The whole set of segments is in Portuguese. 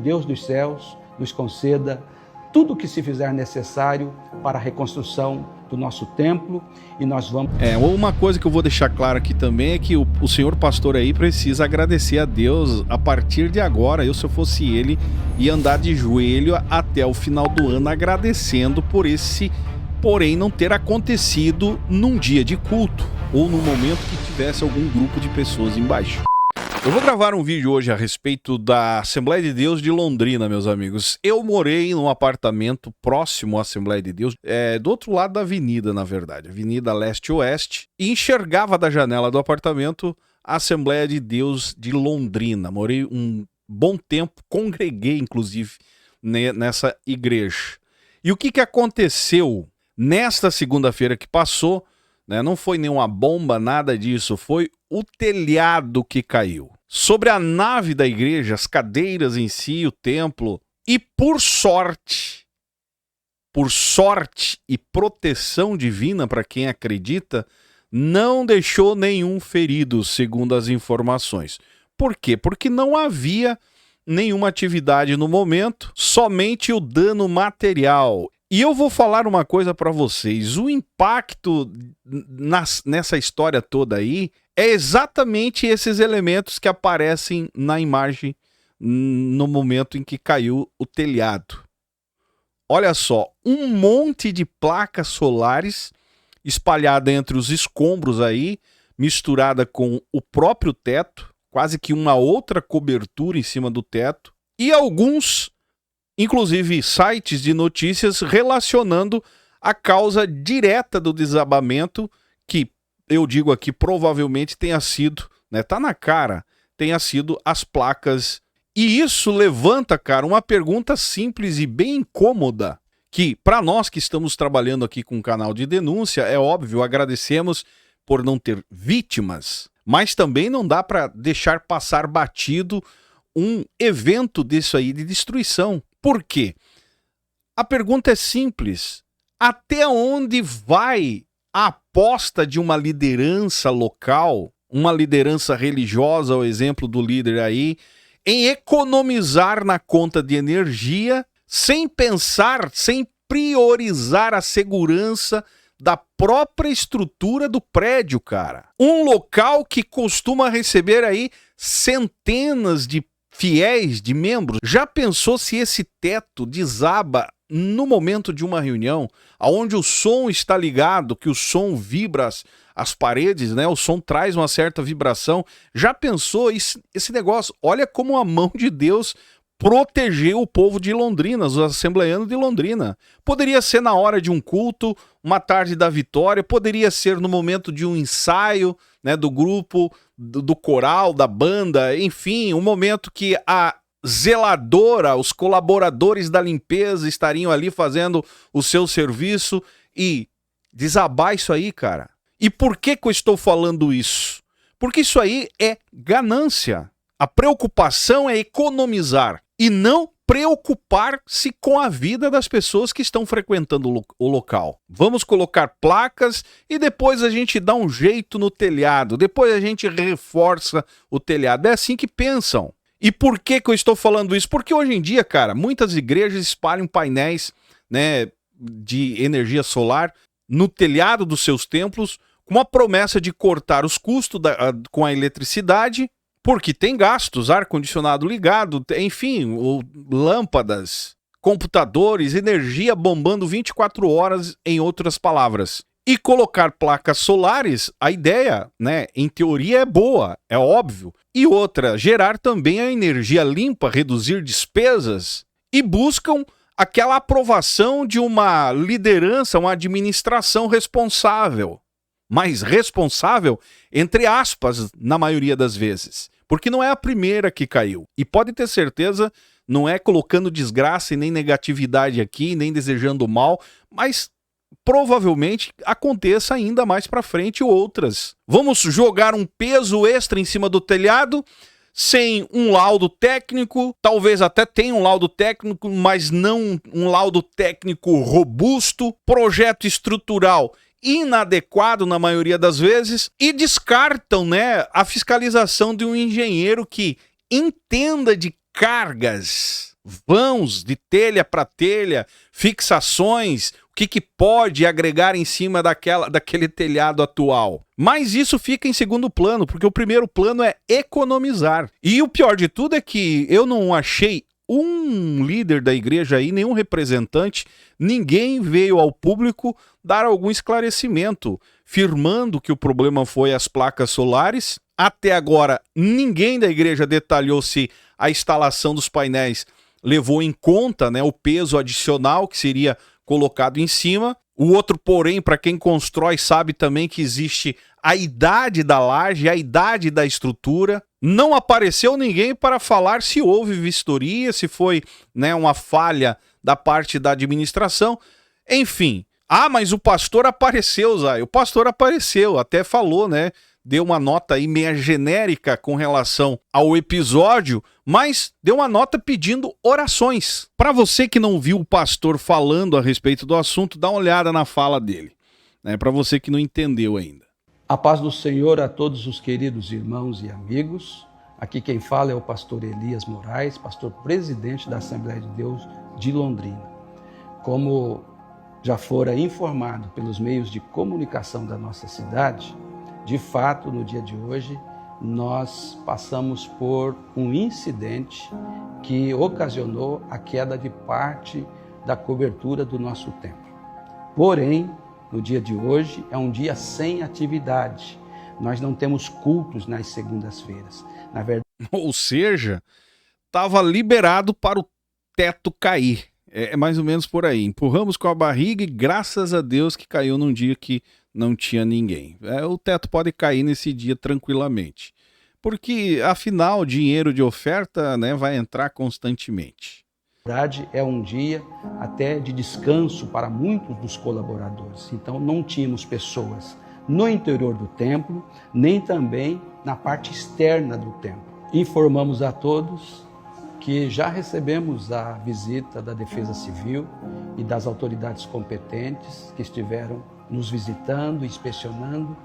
Deus dos céus nos conceda tudo o que se fizer necessário para a reconstrução do nosso templo e nós vamos... Uma coisa que eu vou deixar claro aqui também é que o senhor pastor aí precisa agradecer a Deus a partir de agora. Se eu fosse ele, ia andar de joelho até o final do ano agradecendo por esse, porém, não ter acontecido num dia de culto ou no momento que tivesse algum grupo de pessoas embaixo. Eu vou gravar um vídeo hoje a respeito da Assembleia de Deus de Londrina, meus amigos. Eu morei num apartamento próximo à Assembleia de Deus, do outro lado da avenida, na verdade, Avenida Leste-Oeste, e enxergava da janela do apartamento a Assembleia de Deus de Londrina. Morei um bom tempo, congreguei, inclusive, nessa igreja. E o que aconteceu nesta segunda-feira que passou? Não foi nenhuma bomba, nada disso, foi o telhado que caiu. Sobre a nave da igreja, as cadeiras em si, o templo, e por sorte e proteção divina para quem acredita, não deixou nenhum ferido, segundo as informações. Por quê? Porque não havia nenhuma atividade no momento, somente o dano material. E eu vou falar uma coisa para vocês, o impacto nessa história toda aí é exatamente esses elementos que aparecem na imagem no momento em que caiu o telhado. Olha só, um monte de placas solares espalhada entre os escombros aí, misturada com o próprio teto, quase que uma outra cobertura em cima do teto, e alguns... inclusive sites de notícias relacionando a causa direta do desabamento, que eu digo aqui provavelmente tenha sido, tá na cara, tenha sido as placas. E isso levanta, cara, uma pergunta simples e bem incômoda, que para nós que estamos trabalhando aqui com um canal de denúncia, é óbvio, agradecemos por não ter vítimas, mas também não dá para deixar passar batido um evento disso aí de destruição. Por quê? A pergunta é simples. Até onde vai a aposta de uma liderança local, uma liderança religiosa, o exemplo do líder aí, em economizar na conta de energia, sem pensar, sem priorizar a segurança da própria estrutura do prédio, cara? Um local que costuma receber aí centenas de fiéis, de membros. Já pensou se esse teto desaba no momento de uma reunião, onde o som está ligado, que o som vibra as paredes, o som traz uma certa vibração. Já pensou esse negócio? Olha como a mão de Deus protegeu o povo de Londrina, os assembleanos de Londrina. Poderia ser na hora de um culto, uma tarde da vitória, poderia ser no momento de um ensaio, do grupo, do coral, da banda, enfim, um momento que a zeladora, os colaboradores da limpeza estariam ali fazendo o seu serviço e desabar isso aí, cara. E por que eu estou falando isso? Porque isso aí é ganância. A preocupação é economizar e não preocupar-se com a vida das pessoas que estão frequentando o local. Vamos colocar placas e depois a gente dá um jeito no telhado, depois a gente reforça o telhado. É assim que pensam. E por que eu estou falando isso? Porque hoje em dia, cara, muitas igrejas espalham painéis, de energia solar no telhado dos seus templos com a promessa de cortar os custos com a eletricidade, porque tem gastos, ar-condicionado ligado, enfim, lâmpadas, computadores, energia bombando 24 horas, em outras palavras. E colocar placas solares, a ideia, em teoria é boa, é óbvio. E outra, gerar também a energia limpa, reduzir despesas, e buscam aquela aprovação de uma liderança, uma administração responsável. Mas responsável, entre aspas, na maioria das vezes. Porque não é a primeira que caiu. E pode ter certeza, não é colocando desgraça e nem negatividade aqui, nem desejando mal, mas provavelmente aconteça ainda mais para frente outras. Vamos jogar um peso extra em cima do telhado, sem um laudo técnico, talvez até tenha um laudo técnico, mas não um laudo técnico robusto, projeto estrutural inadequado na maioria das vezes, e descartam, a fiscalização de um engenheiro que entenda de cargas vãos de telha para telha, fixações, o que pode agregar em cima daquele telhado atual. Mas isso fica em segundo plano, porque o primeiro plano é economizar. E o pior de tudo é que eu não achei um líder da igreja aí, nenhum representante, ninguém veio ao público dar algum esclarecimento, firmando que o problema foi as placas solares. Até agora, ninguém da igreja detalhou se a instalação dos painéis levou em conta, né, o peso adicional que seria colocado em cima. O outro, porém, para quem constrói sabe também que existe a idade da laje, a idade da estrutura. Não apareceu ninguém para falar se houve vistoria, se foi, né, uma falha da parte da administração. Enfim. Ah, mas o pastor apareceu, Zay. O pastor apareceu, até falou, né? Deu uma nota aí meia genérica com relação ao episódio, mas deu uma nota pedindo orações. Para você que não viu o pastor falando a respeito do assunto, dá uma olhada na fala dele, né? Para você que não entendeu ainda. A paz do Senhor a todos os queridos irmãos e amigos. Aqui quem fala é o pastor Elias Moraes, pastor presidente da Assembleia de Deus de Londrina. Como já fora informado pelos meios de comunicação da nossa cidade, de fato, no dia de hoje, nós passamos por um incidente que ocasionou a queda de parte da cobertura do nosso templo. Porém, no dia de hoje, é um dia sem atividade. Nós não temos cultos nas segundas-feiras. Na verdade, ou seja, estava liberado para o teto cair. É mais ou menos por aí. Empurramos com a barriga e graças a Deus que caiu num dia que não tinha ninguém. O teto pode cair nesse dia tranquilamente. Porque, afinal, dinheiro de oferta, né, vai entrar constantemente. Na verdade, é um dia até de descanso para muitos dos colaboradores. Então, não tínhamos pessoas no interior do templo, nem também na parte externa do templo. Informamos a todos que já recebemos a visita da Defesa Civil e das autoridades competentes que estiveram nos visitando, inspecionando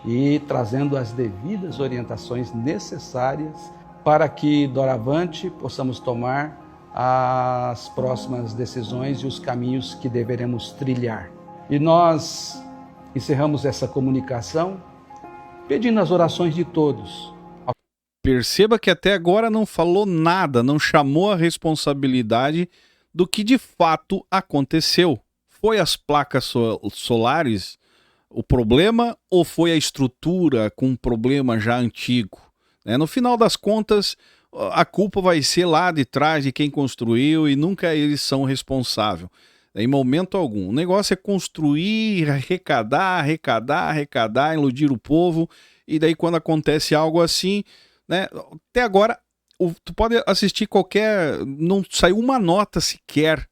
e trazendo as devidas orientações necessárias para que, doravante, possamos tomar as próximas decisões e os caminhos que deveremos trilhar. E nós encerramos essa comunicação pedindo as orações de todos. Perceba que até agora não falou nada, não chamou a responsabilidade do que de fato aconteceu. Foi as placas solares o problema ou foi a estrutura com um problema já antigo? No final das contas, a culpa vai ser lá de trás de quem construiu e nunca eles são responsáveis. Em momento algum. O negócio é construir, arrecadar, iludir o povo, e daí quando acontece algo assim, né? Até agora, tu pode assistir qualquer... Não saiu uma nota sequer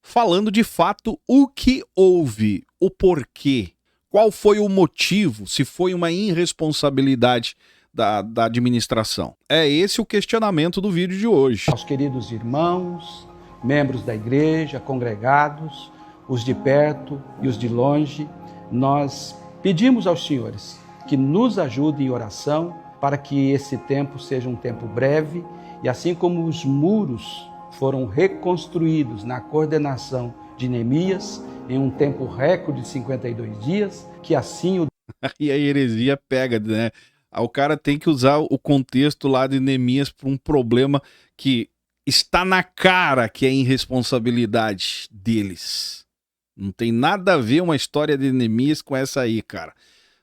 falando de fato o que houve, o porquê, qual foi o motivo, se foi uma irresponsabilidade da administração. É esse o questionamento do vídeo de hoje. Aos queridos irmãos, membros da igreja, congregados, os de perto e os de longe, nós pedimos aos senhores que nos ajudem em oração para que esse tempo seja um tempo breve e assim como os muros foram reconstruídos na coordenação de Neemias em um tempo recorde de 52 dias, que assim o... E a heresia pega, né? O cara tem que usar o contexto lá de Neemias para um problema que está na cara que é irresponsabilidade deles. Não tem nada a ver uma história de Neemias com essa aí, cara.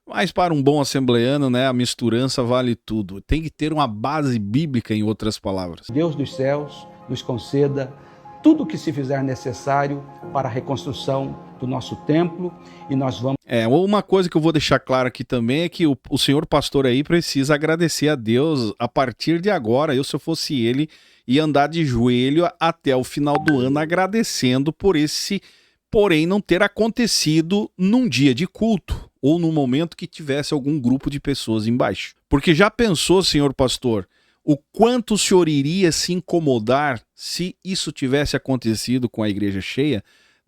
Mas para um bom assembleano, né, a misturança vale tudo. Tem que ter uma base bíblica, em outras palavras. Deus dos céus nos conceda tudo o que se fizer necessário para a reconstrução do nosso templo e nós vamos... Uma coisa que eu vou deixar claro aqui também é que o senhor pastor aí precisa agradecer a Deus a partir de agora. Se eu fosse ele, ia andar de joelho até o final do ano agradecendo por esse, porém, não ter acontecido num dia de culto ou num momento que tivesse algum grupo de pessoas embaixo. Porque já pensou, senhor pastor, o quanto o senhor iria se incomodar se isso tivesse acontecido com a igreja cheia?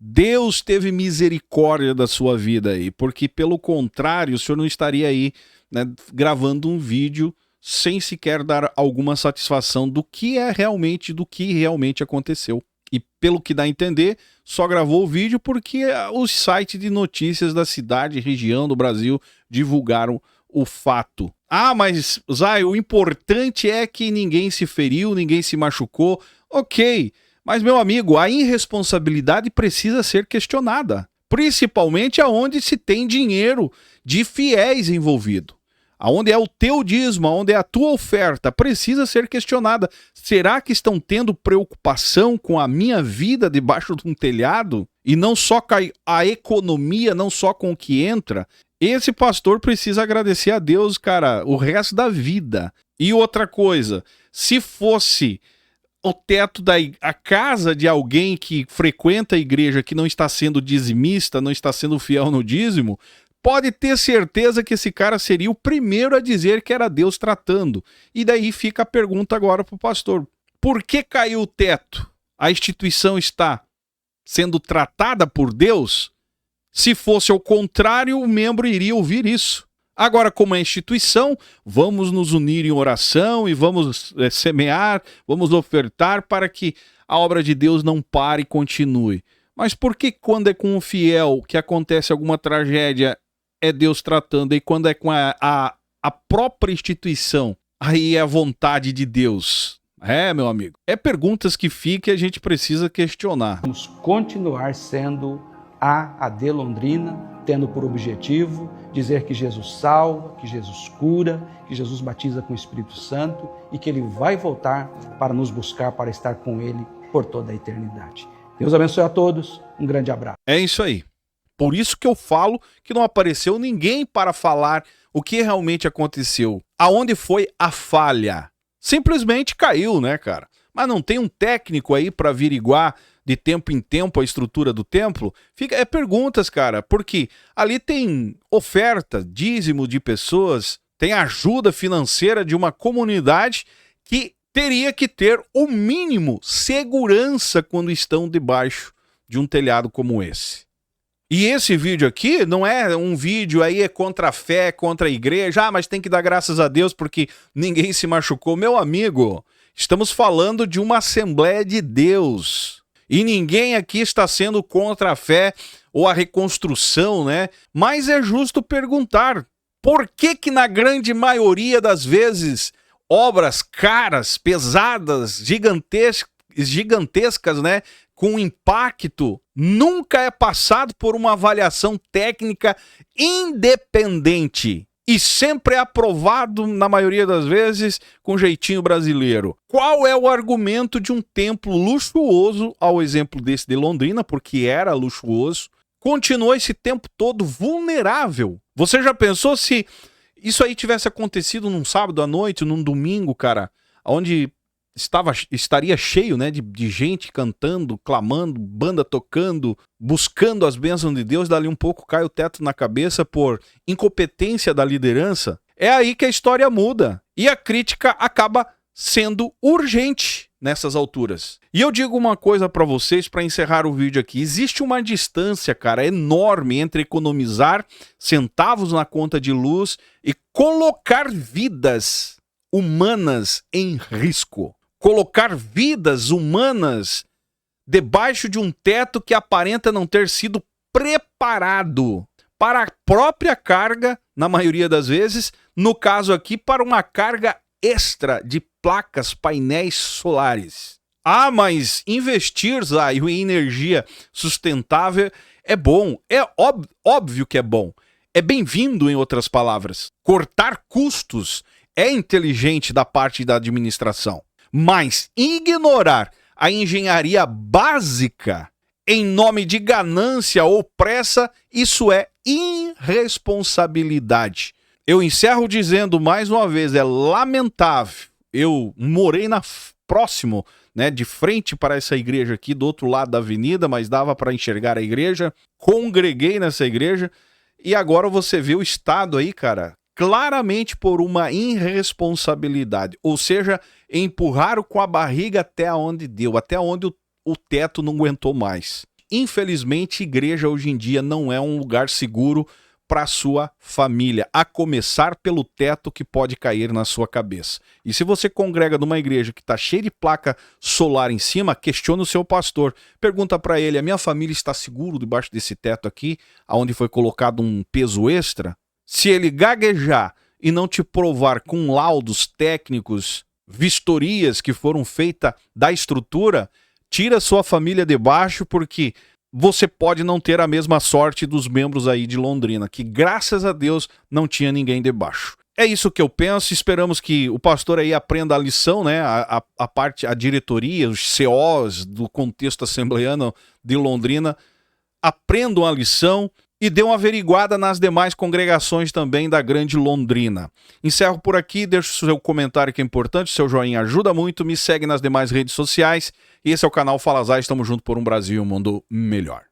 Deus teve misericórdia da sua vida aí, porque pelo contrário, o senhor não estaria aí, né, gravando um vídeo sem sequer dar alguma satisfação do que realmente aconteceu. E pelo que dá a entender, só gravou o vídeo porque os sites de notícias da cidade e região do Brasil divulgaram o fato. Ah, mas Zay, o importante é que ninguém se feriu, ninguém se machucou. Ok, mas meu amigo, a irresponsabilidade precisa ser questionada. Principalmente aonde se tem dinheiro de fiéis envolvido. Aonde é o teu dízimo, aonde é a tua oferta, precisa ser questionada. Será que estão tendo preocupação com a minha vida debaixo de um telhado? E não só com a economia, não só com o que entra? Esse pastor precisa agradecer a Deus, cara, o resto da vida. E outra coisa, se fosse o teto a casa de alguém que frequenta a igreja, que não está sendo dizimista, não está sendo fiel no dízimo, pode ter certeza que esse cara seria o primeiro a dizer que era Deus tratando. E daí fica a pergunta agora para o pastor. Por que caiu o teto? A instituição está sendo tratada por Deus? Se fosse ao contrário, o membro iria ouvir isso. Agora, como é instituição, vamos nos unir em oração e vamos semear, vamos ofertar para que a obra de Deus não pare e continue. Mas por que quando é com um fiel que acontece alguma tragédia é Deus tratando, e quando é com a própria instituição, aí é a vontade de Deus? É, meu amigo, é perguntas que ficam e a gente precisa questionar. Vamos continuar sendo a AD Londrina, tendo por objetivo dizer que Jesus salva, que Jesus cura, que Jesus batiza com o Espírito Santo e que Ele vai voltar para nos buscar, para estar com Ele por toda a eternidade. Deus abençoe a todos, um grande abraço. É isso aí. Por isso que eu falo que não apareceu ninguém para falar o que realmente aconteceu. Aonde foi a falha? Simplesmente caiu, né, cara? Mas não tem um técnico aí para averiguar de tempo em tempo a estrutura do templo? É perguntas, cara, porque ali tem oferta, dízimo de pessoas, tem ajuda financeira de uma comunidade que teria que ter o mínimo segurança quando estão debaixo de um telhado como esse. E esse vídeo aqui não é um vídeo aí contra a fé, contra a igreja, mas tem que dar graças a Deus porque ninguém se machucou. Meu amigo, estamos falando de uma Assembleia de Deus. E ninguém aqui está sendo contra a fé ou a reconstrução, né? Mas é justo perguntar, por que na grande maioria das vezes, obras caras, pesadas, gigantescas, né? Com impacto, nunca é passado por uma avaliação técnica independente e sempre é aprovado, na maioria das vezes, com jeitinho brasileiro. Qual é o argumento de um templo luxuoso, ao exemplo desse de Londrina, porque era luxuoso, continuou esse tempo todo vulnerável? Você já pensou se isso aí tivesse acontecido num sábado à noite, num domingo, cara, onde estaria cheio, né, de gente cantando, clamando, banda tocando, buscando as bênçãos de Deus, dali um pouco cai o teto na cabeça por incompetência da liderança? É aí que a história muda e a crítica acaba sendo urgente nessas alturas. E eu digo uma coisa para vocês para encerrar o vídeo aqui: existe uma distância, cara, enorme entre economizar centavos na conta de luz e colocar vidas humanas em risco. Colocar vidas humanas debaixo de um teto que aparenta não ter sido preparado para a própria carga, na maioria das vezes, no caso aqui, para uma carga extra de placas, painéis solares. Ah, mas investir, Zay, em energia sustentável é bom. É óbvio que é bom. É bem-vindo, em outras palavras. Cortar custos é inteligente da parte da administração. Mas ignorar a engenharia básica em nome de ganância ou pressa, isso é irresponsabilidade. Eu encerro dizendo mais uma vez, é lamentável. Eu morei próximo, né, de frente para essa igreja aqui, do outro lado da avenida, mas dava para enxergar a igreja, congreguei nessa igreja, e agora você vê o estado aí, cara, claramente por uma irresponsabilidade, ou seja, empurraram com a barriga até onde deu, até onde o teto não aguentou mais. Infelizmente, igreja hoje em dia não é um lugar seguro para sua família, a começar pelo teto que pode cair na sua cabeça. E se você congrega numa igreja que está cheia de placa solar em cima, questiona o seu pastor. Pergunta para ele: a minha família está seguro debaixo desse teto aqui, onde foi colocado um peso extra? Se ele gaguejar e não te provar com laudos técnicos, vistorias que foram feitas da estrutura, tira sua família de baixo, porque você pode não ter a mesma sorte dos membros aí de Londrina, que graças a Deus não tinha ninguém debaixo. É isso que eu penso, esperamos que o pastor aí aprenda a lição, né? A diretoria, os COs do contexto assembleiano de Londrina, aprendam a lição e dê uma averiguada nas demais congregações também da grande Londrina. Encerro por aqui, deixo o seu comentário que é importante, seu joinha ajuda muito, me segue nas demais redes sociais, e esse é o canal Fala Zay, estamos juntos por um Brasil e um mundo melhor.